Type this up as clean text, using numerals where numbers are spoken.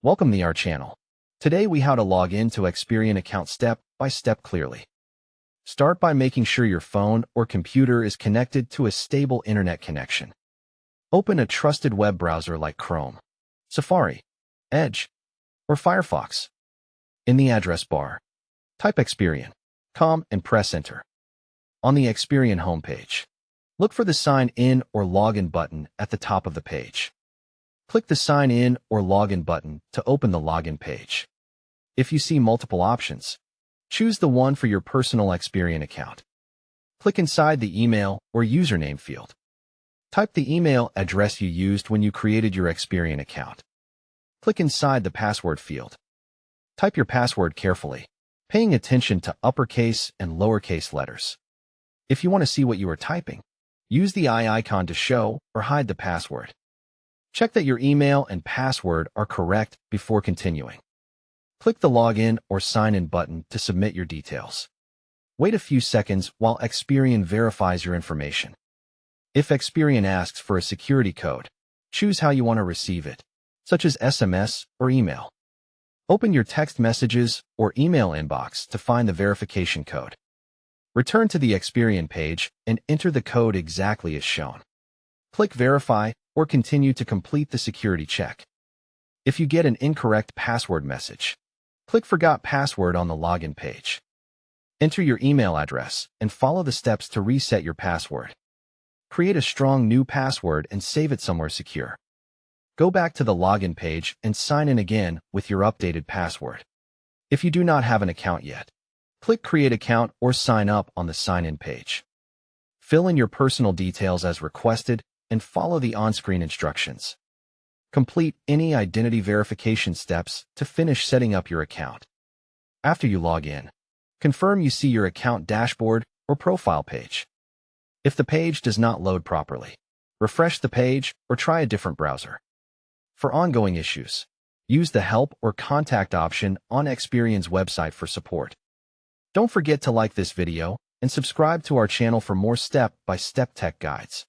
Welcome to our channel. Today we how to log in to Experian account step by step clearly. Start by making sure your phone or computer is connected to a stable internet connection. Open a trusted web browser like Chrome, Safari, Edge, or Firefox. In the address bar, type Experian.com and press enter. On the Experian homepage, look for the Sign In or Login button at the top of the page. Click the Sign In or Login button to open the login page. If you see multiple options, choose the one for your personal Experian account. Click inside the email or username field. Type the email address you used when you created your Experian account. Click inside the password field. Type your password carefully, paying attention to uppercase and lowercase letters. If you want to see what you are typing, use the eye icon to show or hide the password. Check that your email and password are correct before continuing. Click the Login or Sign In button to submit your details. Wait a few seconds while Experian verifies your information. If Experian asks for a security code, choose how you want to receive it, such as SMS or email. Open your text messages or email inbox to find the verification code. Return to the Experian page and enter the code exactly as shown. Click Verify or continue to complete the security check. If you get an incorrect password message, click Forgot Password on the login page. Enter your email address and follow the steps to reset your password. Create a strong new password and save it somewhere secure. Go back to the login page and sign in again with your updated password. If you do not have an account yet, click Create Account or Sign Up on the Sign In page. Fill in your personal details as requested and follow the on-screen instructions. Complete any identity verification steps to finish setting up your account. After you log in, confirm you see your account dashboard or profile page. If the page does not load properly, refresh the page or try a different browser. For ongoing issues, use the Help or Contact option on Experian's website for support. Don't forget to like this video and subscribe to our channel for more step-by-step tech guides.